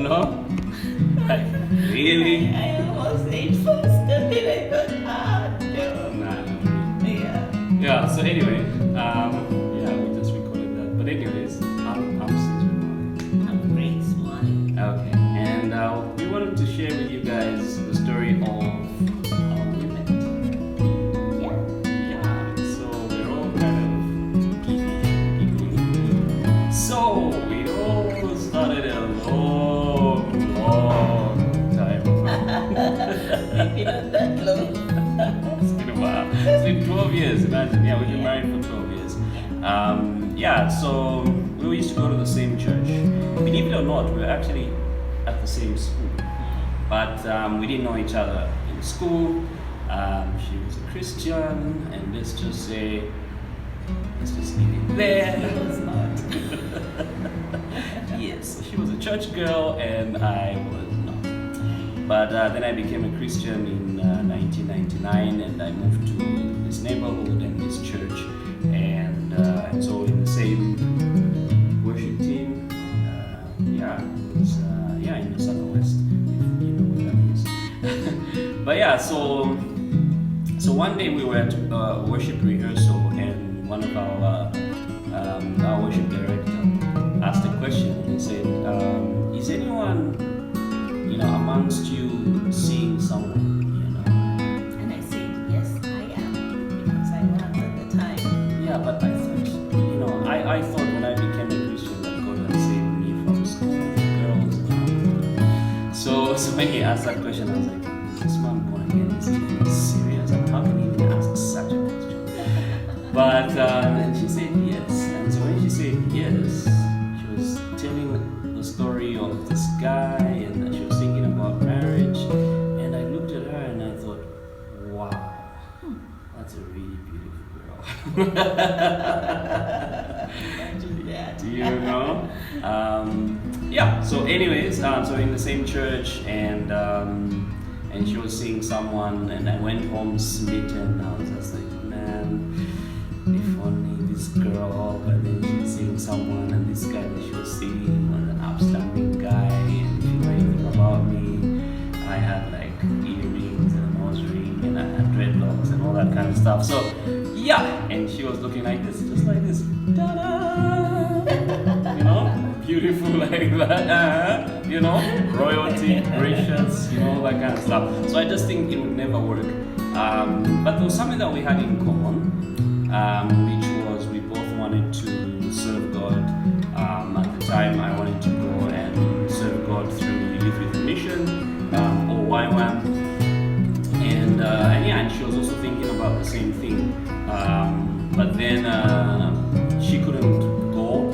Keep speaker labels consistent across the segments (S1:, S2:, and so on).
S1: know? Like, really?
S2: I almost ate first, and then I thought, no.
S1: Nah.
S2: Yeah.
S1: Yeah, so anyway, yeah, we just recorded that. But anyways, I'm Caesar.
S2: I'm Grace Morning.
S1: Okay, and we wanted to share with you guys the story of how we met.
S2: Yeah.
S1: Yeah, so we're all kind of so we all started a long time ago.
S2: Maybe not that long.
S1: It's been a while. It's been 12 years, imagine. Yeah, we've been married for 12 years. Yeah, so we used to go to the same church. Believe it or not, we were actually at the same school. But we didn't know each other in school. She was a Christian, and let's just leave it there.
S2: It was not.
S1: Yes, she was a church girl, and I was not. But then I became a Christian in 1999, and I moved to this neighborhood and this church, and so in the same worship team. Yeah, it was in the Southwest, if you know what that is. But yeah, so one day we were at worship rehearsal, and one of our worship director asked a question, and he said, "Is anyone, amongst you seeing someone?"
S2: And I said, yes, I am, because I was at the time.
S1: Yeah, but I thought, I thought when I became a Christian that God had saved me from school girls. So when he asked that question, I was like, is this man born again? Is he even serious? And how can he even ask such a question? But then she said yes. And so when she said yes, she was telling the story of this guy, and she was thinking about marriage. And I looked at her and I thought, wow, that's a really beautiful girl.
S2: Imagine that.
S1: Yeah. So anyways, so in the same church, and she was seeing someone, and I went home smitten. I was just like, man, if only this girl. But then she's seeing someone, and this guy that she was seeing was an upstanding guy. And if you know anything about me, I had like earrings and a nose ring, and I had dreadlocks and all that kind of stuff. So yeah, and she was looking like this, just like this. Ta-da! Beautiful like that, royalty, gracious, all that kind of stuff. So I just think it would never work. But there was something that we had in common, which was we both wanted to serve God. At the time, I wanted to go and serve God through Youth with a Mission, or YWAM. And she was also thinking about the same thing. But then she couldn't go.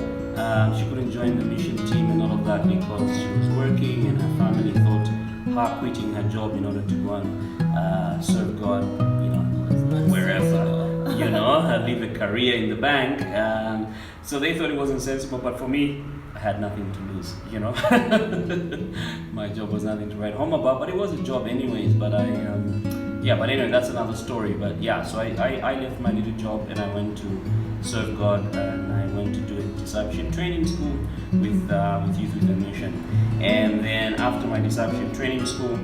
S1: She couldn't join the mission team and all of that because she was working, and her family thought her quitting her job in order to go and serve God, wherever, live a career in the bank. So they thought it wasn't sensible, but for me, I had nothing to lose, My job was nothing to write home about, but it was a job anyways. But but anyway, that's another story. But yeah, so I left my little job and I went to serve God, and I went to do a discipleship training school with Youth with a Mission. And then after my discipleship training school,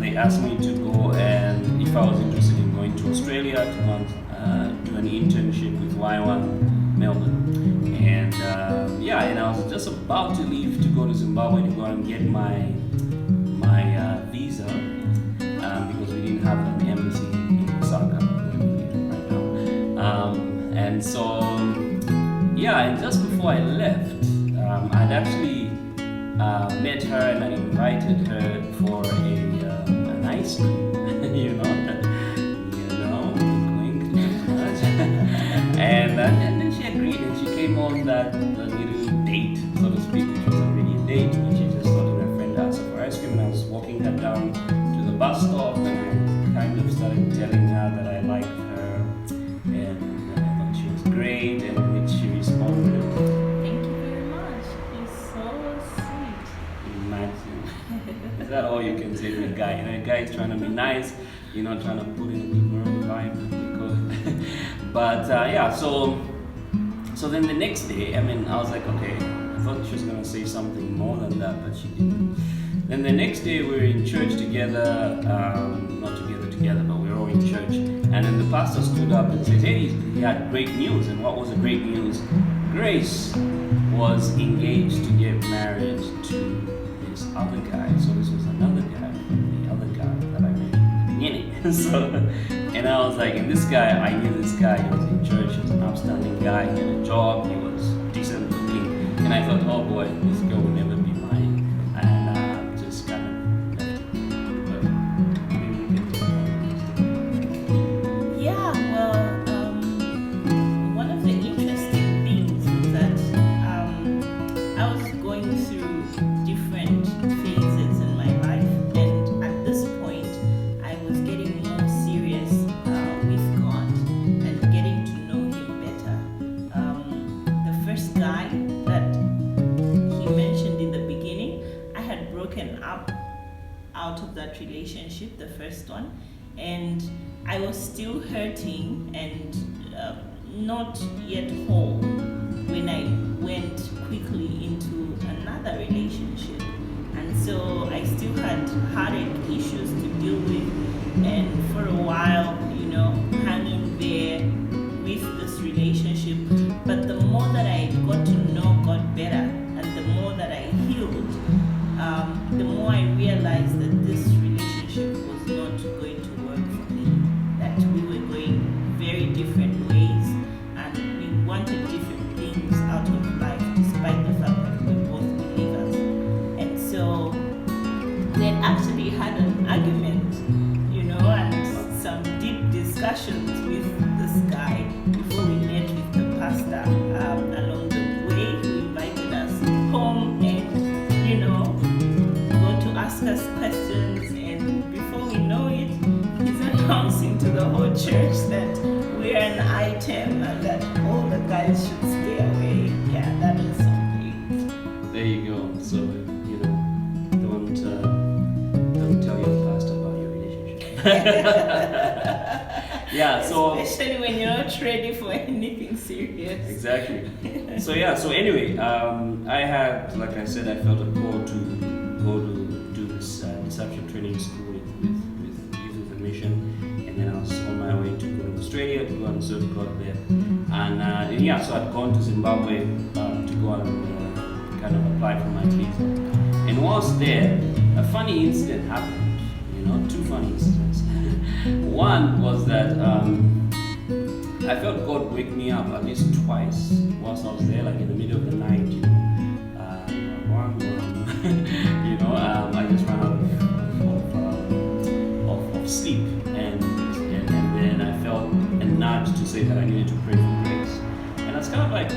S1: they asked me to go, and if I was interested in going to Australia to do an internship with YWAM Melbourne. And and I was just about to leave to go to Zimbabwe to go and get my visa, because we didn't have an embassy in Lusaka where we live right now. And so, and just before I left, I'd actually met her, and I invited her for an ice cream, wink, and then she agreed, and she came on that little date, so to speak, which was already a date, and she just thought her friend asked her for ice cream, and I was walking her down to the bus stop, and I kind of started telling her that I liked her, and I thought she was great, and which she responded,
S2: Thank you very much. You're so sweet.
S1: imagine. Is that all you can say to a guy? A guy is trying to be nice, trying to put in a good moral vibe, because but so then the next day, I was like, okay, I thought she was gonna say something more than that, but she didn't. Then the next day we were in church together, not together, but we were all in church. And then the pastor stood up and said, hey, he had great news. And what was the great news? Grace was engaged to get married to this other guy. So this was another guy from the other guy that I met in the beginning. So, and I was like, and this guy, I knew this guy, he was in church, he was an upstanding guy, he had a job, he was decent looking. And I thought, oh boy, this girl will never be mine. And just kind of left it. But maybe we can talk about this.
S2: Yeah, well, one of the interesting things was that I was going through different phases in my life, and at this point, I was getting more serious with God and getting to know Him better. The first guy that he mentioned in the beginning, I had broken up out of that relationship, the first one, and I was still hurting and not yet whole when I went quickly into another relationship. And so I still had heartache issues to deal with, and for a while, hanging there with this relationship. But the more that I got to know God better and the more that I healed, the more I realized that this relationship was not going to work for me, that we were going very different ways and we wanted different things out of life despite the fact that we were both believers. And so they actually had an argument, and some deep discussions with this guy before we met with the pastor. Along the way, he invited us home and, go to ask us questions, and before we know it, he's announcing to the whole church that we're an item and that all the guys should stay away. Yeah, that is something.
S1: There you go. So, don't tell your pastor about your relationship. Yeah, so
S2: especially when you're not ready for anything serious.
S1: exactly. So anyway, I had, like I said, I felt a call to go to do this discipleship training school with Youth with a Mission, and then I was on my way to go to Australia to go and serve God there. And so I'd gone to Zimbabwe to go and kind of apply for my visa. And whilst there, a funny incident happened. Two funny incidents. One was that I felt God wake me up at least twice whilst I was there, like in the middle of the night. I just ran out of sleep, and then I felt a nudge to say that I needed to pray for grace. And I was kind of like,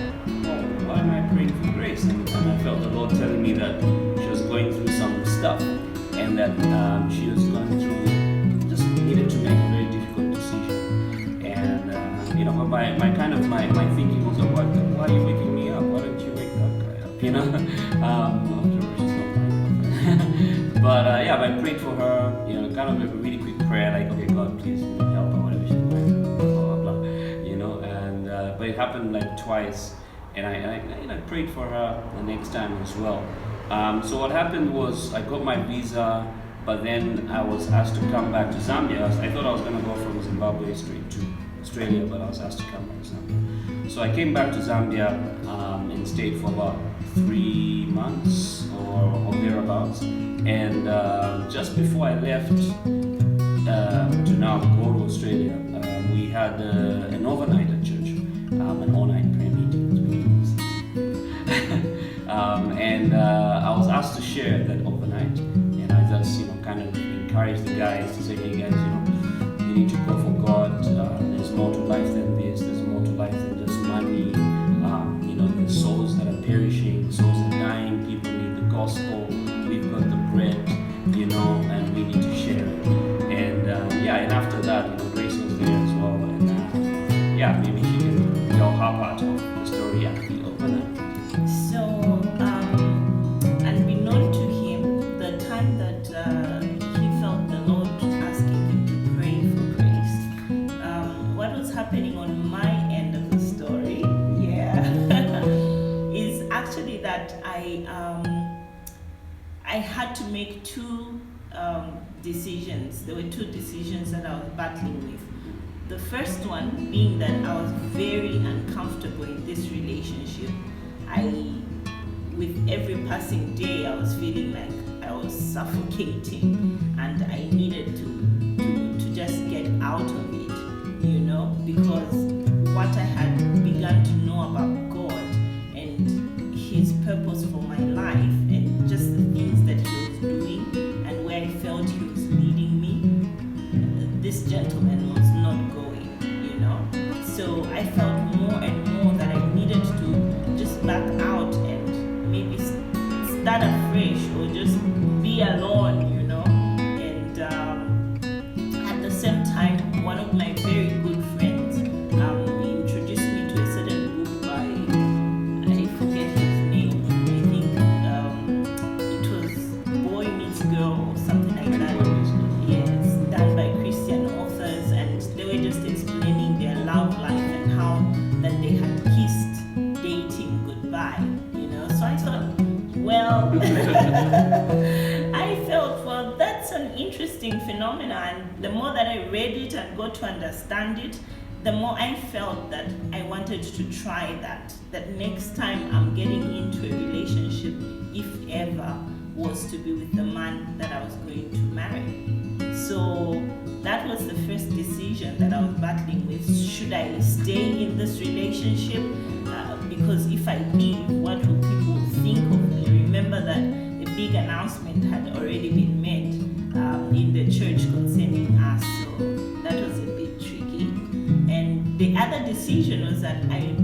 S1: oh, why am I praying for grace? And I felt the Lord telling me that she was going through some stuff, and that she was going through, just needed to make a very difficult decision. And my thinking was, why are you waking me up? Why don't you wake that guy up? I'm sure she's not my girlfriend. But I prayed for her, kind of a really quick prayer, like, okay, God, please help her, whatever she's going through, blah, blah, blah, and but it happened like twice, and I prayed for her the next time as well. So what happened was I got my visa, but then I was asked to come back to Zambia. I thought I was going to go from Zimbabwe straight to Australia, but I was asked to come back to Zambia. So I came back to Zambia and stayed for about 3 months or thereabouts. And just before I left to now go to Australia, we had an overnight at church, an all-night prayer meeting. I was asked to share that overnight, and I just kind of encouraged the guys to say, hey guys, you need to go for God. There's more to life than this. There's more to life than just money. There's souls that are perishing, souls that are dying. People need the gospel. We've got the bread, and we need to share it. And and after that, Grace was there as well, and maybe she can tell her part of the story at the overnight.
S2: So, unbeknown to him, the time that he felt the Lord asking him to pray for grace, what was happening I had to make two decisions. There were two decisions that I was battling with. The first one being that I was very uncomfortable in this relationship. With every passing day, I was feeling like I was suffocating, and I needed to just get out of it, you know, because what I had begun to know about God and His purpose for my life, and just the things that He was doing and where I felt He was leading me, this gentleman was not going, you know. So I felt more and more that I needed to just back out and maybe start afresh or just be alone, you know. And at the same time, one of my very good friends introduced me to a certain book by, I forget his name, I think it was Boy Meets Girl or something like that. Yes, done by Christian authors, and they were just explaining their love life and how that they had kissed dating goodbye, you know. So I thought, well, I felt, well, that's an interesting phenomenon. And the more that I read it and got to understand it, the more I felt that I wanted to try that. That next time I'm getting into a relationship, if ever, was to be with the man that I was going to marry. So that was the first decision that I was battling with. Should I stay in this relationship? Because if I leave, what will people think of me? Remember that a big announcement had already been made in the church concerning us, so that was a bit tricky. And the other decision was that I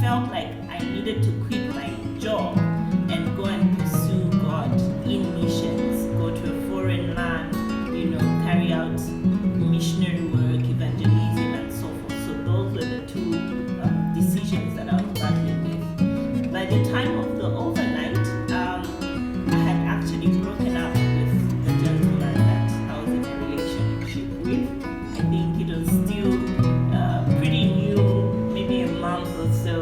S2: felt like I needed to quit my job and go and pursue God in missions, go to a foreign land, you know, carry out missionary work, evangelism, and so forth. So those were the two decisions that I was battling with. By the time of the overnight, I had actually broken up with the gentleman that I was in a relationship with. I think it was still pretty new, maybe a month or so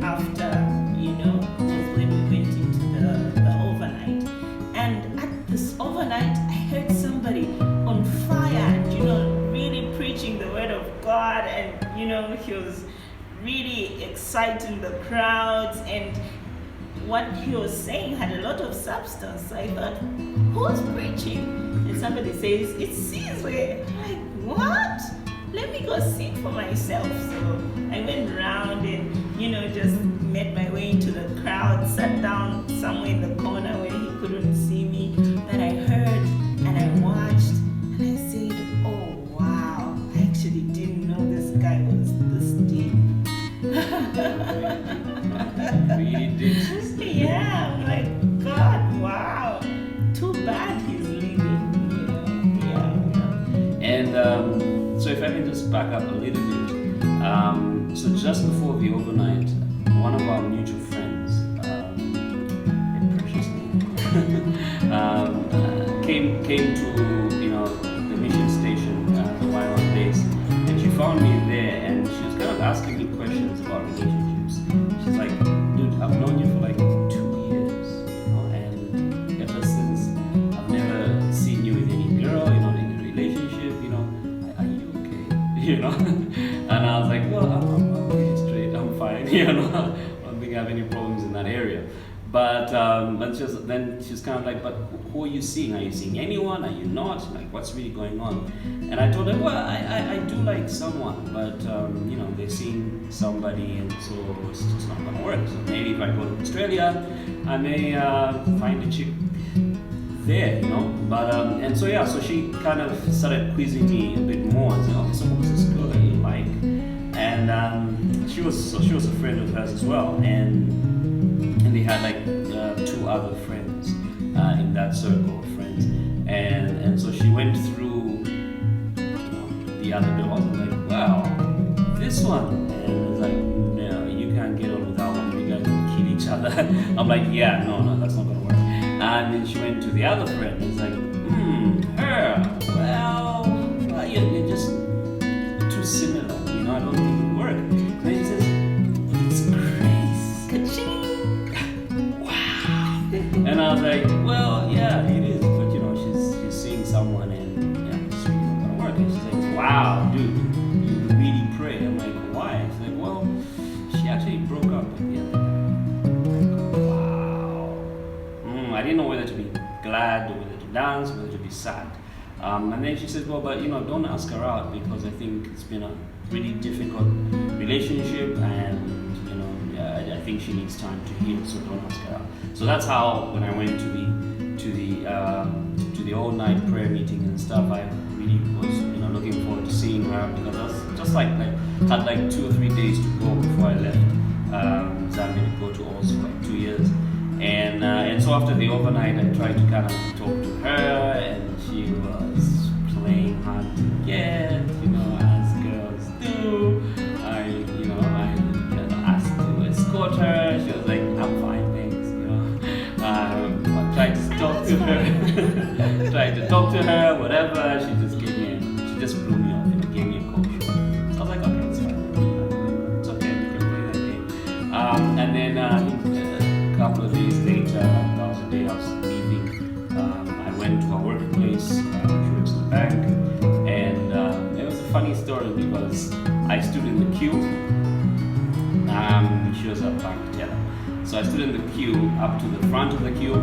S2: after, you know, was when we went into the overnight. And at this overnight, I heard somebody on fire and, you know, really preaching the word of God, and, you know, he was really exciting the crowds, and what he was saying had a lot of substance. So I thought, who's preaching? And somebody says, it's Sizwe. I'm like, what? Let me go see it for myself. So I went around and, you know, just made my way into the crowd, sat down somewhere in the corner where he couldn't see me. But I heard and I watched and I said, oh wow, I actually didn't know this guy was this deep.
S1: Really did.
S2: Yeah, I'm like, God, wow. Too bad he's leaving, you know. Yeah.
S1: And so if I can just back up a little bit. So just before the overnight, one of our mutual friends, a precious name, came to, you know, the mission station, the Y1 base, and she found me there, and she was kind of asking me questions about relationships. She's like, dude, I've known you for like 2 years, you know, and ever since I've never seen you with any girl, you know, in a relationship, you know, are you okay? You know? And I was like, well, I'm okay, straight, I'm fine, you know, I don't think I have any problems in that area. But then she's kind of like, but who are you seeing? Are you seeing anyone? Are you not? Like, what's really going on? And I told her, well, I do like someone, but you know, they're seeing somebody, and so it's just not gonna work. So maybe if I go to Australia, I may find a chick there, you know. But and so yeah, so she kind of started quizzing me a bit more and saying, okay, so who's this girl that you like? And she was a friend of hers as well, and they had like 2 other friends in that circle of friends, and so she went through, you know, the other girls and like, wow, this one, and it's like, no, you can't get on with that one, you guys will kill each other. I'm like, yeah, no, that's not gonna work. And then she went to the other friend, and it's like, her, well, you're just too similar, you know, I don't think it'll work. And then she says, it's Grace. Ka-ching. And I was like, well, yeah, glad, or whether to dance, whether to be sad. And then she said, well, but don't ask her out because I think it's been a really difficult relationship, and I think she needs time to heal, so don't ask her out. So that's how, when I went to the all-night prayer meeting and stuff, I really was looking forward to seeing her, because I was just had like 2 or 3 days to go before I left Zambia to go to Oz for like 2 years. And so after the overnight, I tried to kind of talk to her, and she was playing hard to get, as girls do. I asked to escort her. She was like, I'm fine, thanks. I tried to talk to her, whatever. She just blew me off, gave me a cold shoulder. So I was like, okay, it's fine. It's okay, we can play that game. And then a couple of days later, that was the day I was leaving, I went to a workplace, she works in the bank, and it was a funny story because I stood in the queue. She was a bank teller. So I stood in the queue up to the front of the queue,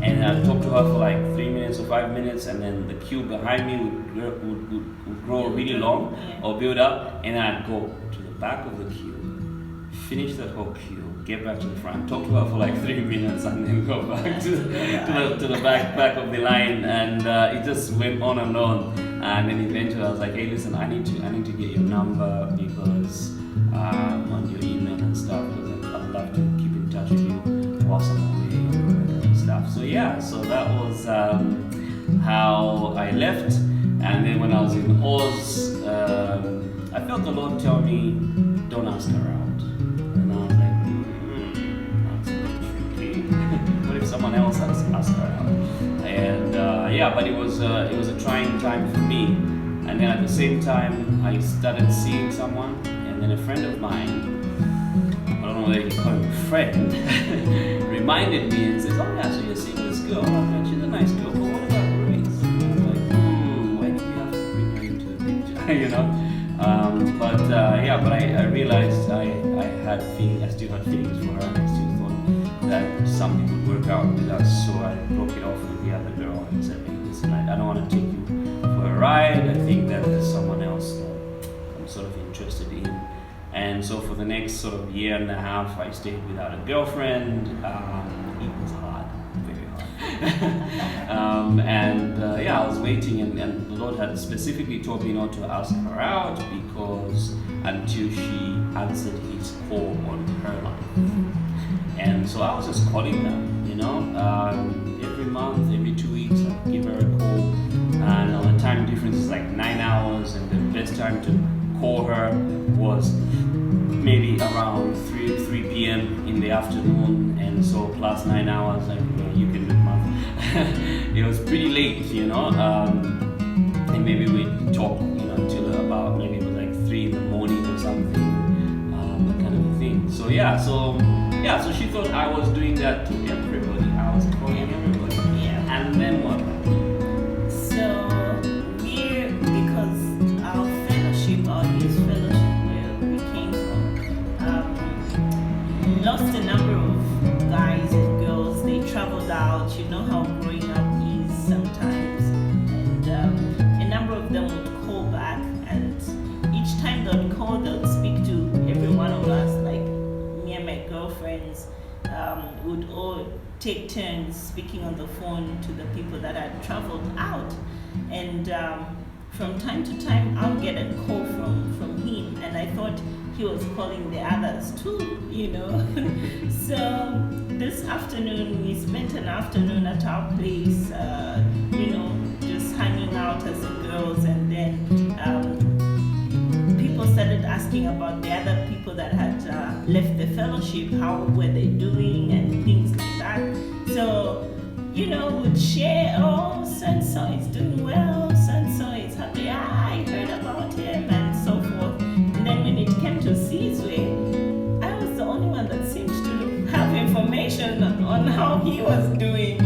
S1: and I talked to her for like 3 minutes or 5 minutes, and then the queue behind me would grow really long or build up, and then I'd go to the back of the queue, finish that whole queue, get back to the front, talk to her for like 3 minutes, and then go back to the back of the line, and it just went on and on. And then eventually I was like, hey, listen, I need to get your number because on your email and stuff, because I'd love to keep in touch with you whilst I'm away and stuff. So so that was how I left. And then when I was in Oz, I felt the Lord tell me, don't ask her out. And I was like, that's a bit tricky. What if someone else has asked her out? And but it was a trying time for me. And then at the same time, I started seeing someone, and then a friend of mine, I don't know whether you call him a friend, reminded me and says, oh yeah, so you're seeing this girl, oh, she's a nice girl, but what about Grace? And I was like, why did you have to bring her into the picture, But I realized I had feelings, I still had feelings for her, and I still thought that something would work out with us, so I broke it off with the other girl and said, hey, listen, I don't want to take you for a ride, I think that there's someone else that I'm sort of interested in. And so for the next sort of year and a half, I stayed without a girlfriend. It was hard, very hard. I was waiting, and the Lord had specifically told me not to ask her out because until she answered His call on her life. And so I was just calling her, every month, every 2 weeks, I'd give her a call. And the time difference is like 9 hours, and the best time to call her was maybe around 3 p.m. in the afternoon, and so plus 9 hours, like you can do math. It was pretty late, and maybe we'd talk, till about maybe it was like 3 in the morning or something, that kind of a thing. So so she thought I was doing that to everybody. I was calling everybody.
S2: Yeah.
S1: And then what?
S2: Lost a number of guys and girls. They traveled out. You know how growing up is sometimes, and a number of them would call back, and each time they'd call, they'd speak to every one of us. Like me and my girlfriends would all take turns speaking on the phone to the people that had traveled out, and from time to time I'll get a call from him, and I thought he was calling the others too, So this afternoon, we spent an afternoon at our place, just hanging out as the girls, and then people started asking about the other people that had left the fellowship, how were they doing and things like that. So, would share, oh, so-and-so is doing well, so-and-so is happy, I heard about him, and so forth. And then when it came to Sizwe, I was the only one that seemed to have information on how he was doing,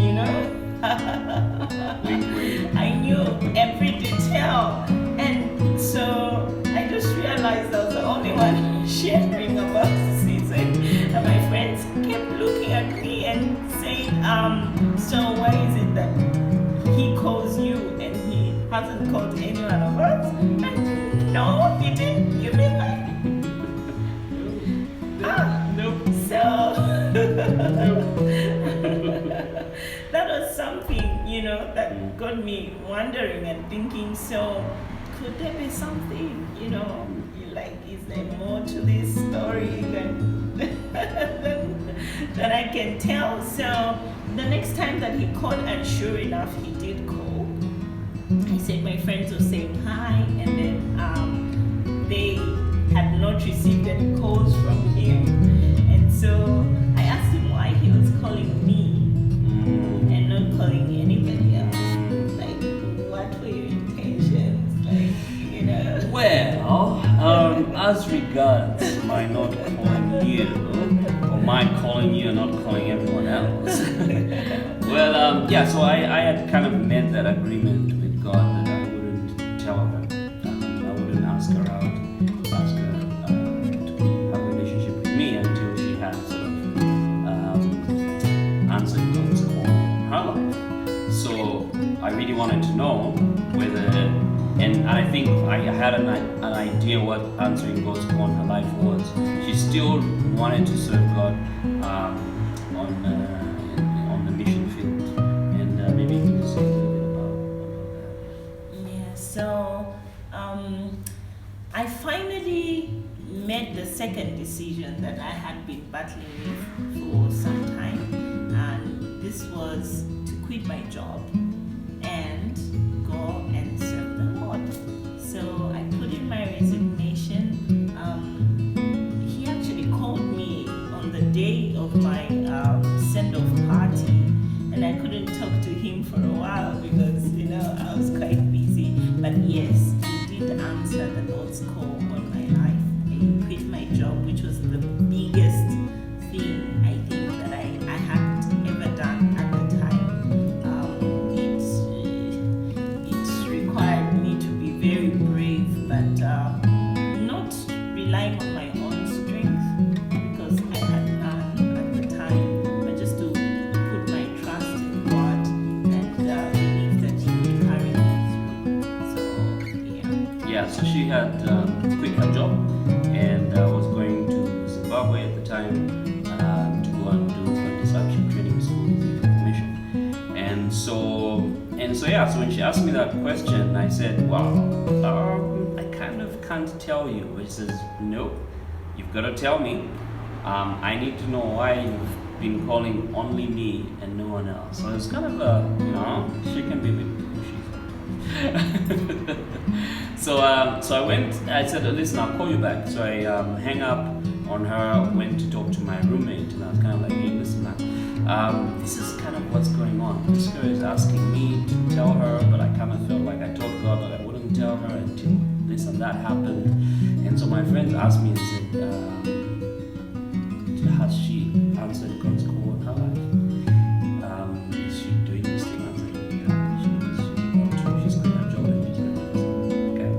S2: I knew every detail. And so I just realized I was the only one sharing about Sizwe. And my friends kept looking at me and saying, so why is it that hasn't called any one of us. And no, he didn't. You mean like?
S1: Nope.
S2: So that was something, that got me wondering and thinking. So could there be something, like, is there more to this story than that I can tell? So the next time that he called, and sure enough, he did call. I said my friends were saying hi, and then they had not received any calls from him, and so I asked him why he was calling me and not calling anybody else. Like, what were your intentions? Like,
S1: Well, as regards my not calling you, or my calling you and not calling everyone else, well, so I had kind of made that agreement with God that I wouldn't tell her. I wouldn't ask her out, ask her to have a relationship with me until she had sort of answered God's call on her life. So I really wanted to know whether, and I think I had an idea what answering God's call on her life was. She still wanted to serve God on the mission field, and maybe you can just say a little bit about that.
S2: Yeah, so I finally made the second decision that I had been battling with for some time, and this was to quit my job and go and serve the Lord. So I put in my resignation. He actually called me on the day of my send-off party, and I couldn't talk to him for a while because I was quite busy. But yes, he did answer the Lord's call on my life. I quit my job, which was the biggest thing I think that I had ever done at the time. It required me to be very brave, but not relying on my own strength, because I had none at the time, but just to put my trust in God and believe that He would carry me through. So
S1: Yeah, so she had quit her job and was going to Zimbabwe at the time to go and do a discipleship training school with the commission. And so so when she asked me that question, I said, well, I kind of can't tell you. But she says, nope, you've got to tell me. I need to know why you've been calling only me and no one else. So it's kind of she can be a bit pushy sometimes. So I said, listen, I'll call you back. So I hang up on her, went to talk to my roommate, and I was kind of like, hey, listen, man, this is kind of what's going on. This girl is asking me to tell her, but I kind of felt like I told God that I wouldn't tell her until this and that happened. And so my friends asked me and said, has she answered God's call in her life? Is she doing this thing? I was like, yeah, she's quit her job and she's doing this. Okay.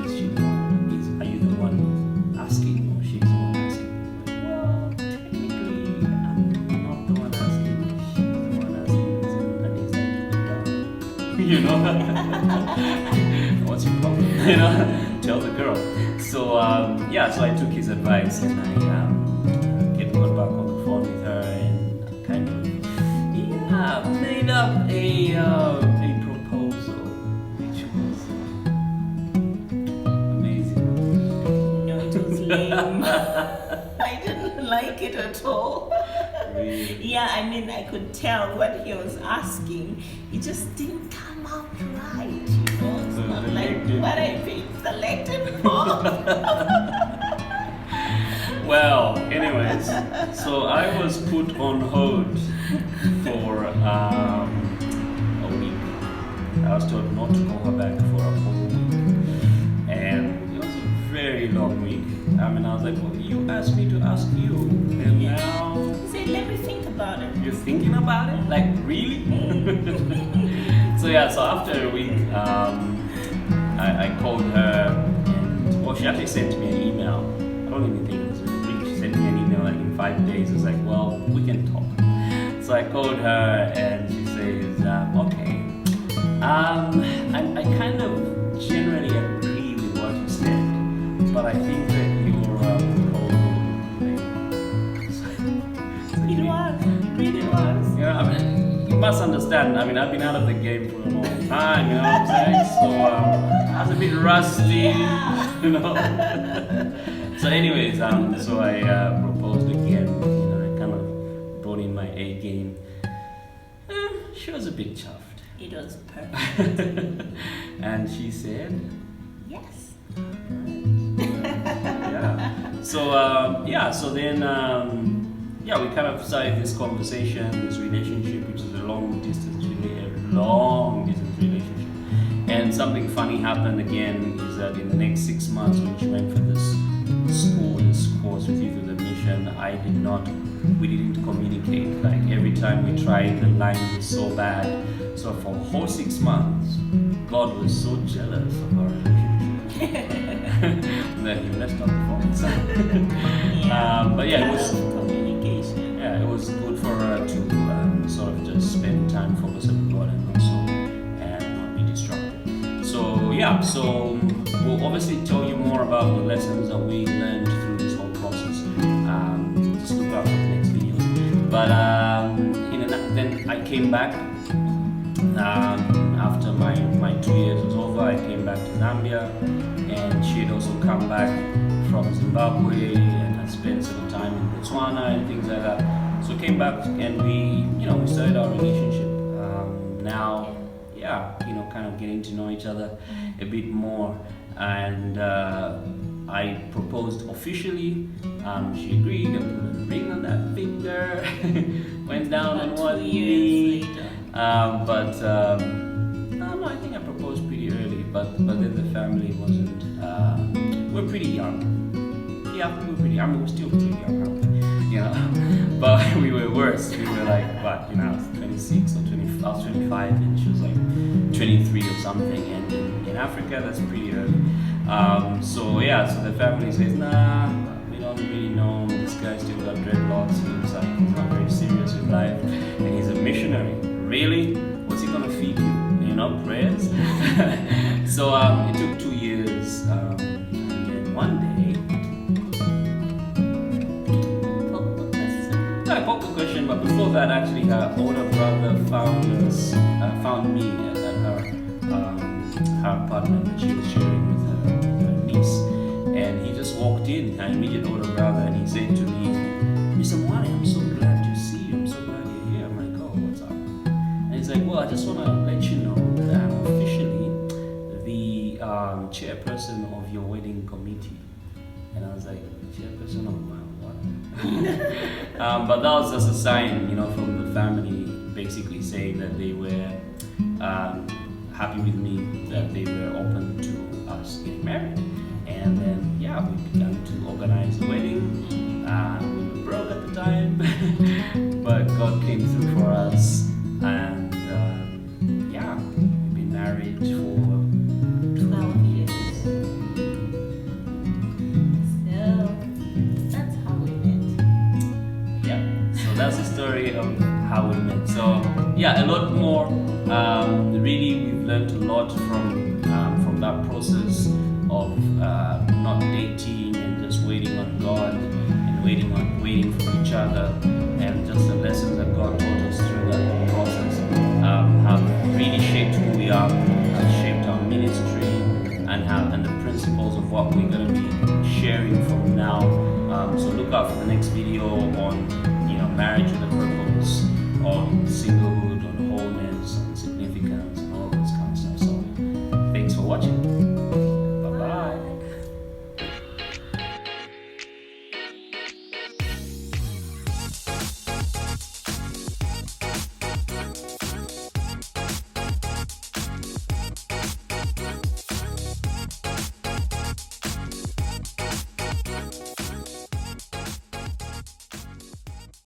S1: Is she the one? Are you the one asking, or she's the one asking? Well, technically, I'm not the one asking. She's the one asking. That means that you know. What's your problem? Tell the girl. So so I took his advice and I got back on the phone with her and kind of made up a proposal, which was amazing.
S2: No, it was lame. I didn't like it at all.
S1: Really?
S2: Yeah, I mean, I could tell what he was asking. It just didn't come out right, It's not like what I've been selected for.
S1: Well, anyways, so I was put on hold for a week. I was told not to call her back for a whole week, and it was a very long week. I mean, I was like, well, you asked me to ask you, and now
S2: Say, let me think about it.
S1: you're thinking about it? Like, really? So after a week, I called her, and she actually sent me an email. I don't even think it was really quick. She sent me an email like in 5 days. It's like, well, we can talk. So I called her, and she says, okay, I kind of generally agree with what you said, but I think that your proposal,
S2: It was, it really was.
S1: yeah, I mean, you must understand. I mean, I've been out of the game for a long time. You know what I'm saying? So I was a bit rusty. You know. So, anyways, so I proposed again. You know, I kind of brought in my A game. She was a bit chuffed.
S2: It was perfect.
S1: And she said,
S2: Yes.
S1: yeah. So so then we kind of started this conversation, this relationship, which is a long distance relationship. And something funny happened again is that in the next 6 months when she went for this course with Youth with a Mission, we didn't communicate. Like every time we tried, the line was so bad. So for a whole 6 months, God was so jealous of our relationship that he messed up the phone. But yeah, it was
S2: communication.
S1: Yeah, it was good for her to sort of just spend time focusing on God and not be distracted. So we'll obviously tell you more about the lessons that we learned through this whole process. Just look out for the next video. But then I came back after my 2 years was over. I came back to Zambia, and she had also come back from Zimbabwe and had spent some time in Botswana and things like that. So came back and we started our relationship. Now, kind of getting to know each other a bit more, and I proposed officially. She agreed. I put a ring on that finger. Went down on 1
S2: years
S1: knee.
S2: later.
S1: No, I think I proposed pretty early. But then the family wasn't. We're pretty young. Yeah, we were pretty young. I mean, we're still pretty young, But we were worse. We were like, what? I was 26 or 20. I was 25, and she was like 23 or something. And in Africa, that's pretty early. So the family says, nah, we don't really know. This guy still got dreadlocks. He looks like he's not very serious with life, and he's a missionary. Really? What's he gonna feed you? Prayers. So it took 2 years, and then one day, I popped the question, but before that, actually, her older brother found me at her apartment that she was sharing with her niece, and he just walked in, her immediate older brother, and he said to me, "Mr. Mwani, I'm so glad to see you. I'm so glad you're here." I'm like, "Oh, what's up?" And he's like, "Well, I just want to let you know that I'm officially the chairperson of your wedding committee." And I was like, "Chairperson of my what?" But that was just a sign, from the family, basically saying that they were happy with me, that they were open to us getting married. And then, we began to organize a wedding. We were broke at the time, but God came through for us. And we've been married for
S2: 12 years. So that's how we met.
S1: Yeah, so that's the story of how we met. So a lot more. Really, we've learned a lot from that process of not dating and just waiting on God and waiting for each other, and just the lessons that God taught us through that process have really shaped who we are, have shaped our ministry, and the principles of what we're going to be sharing from now. So look out for the next video on marriage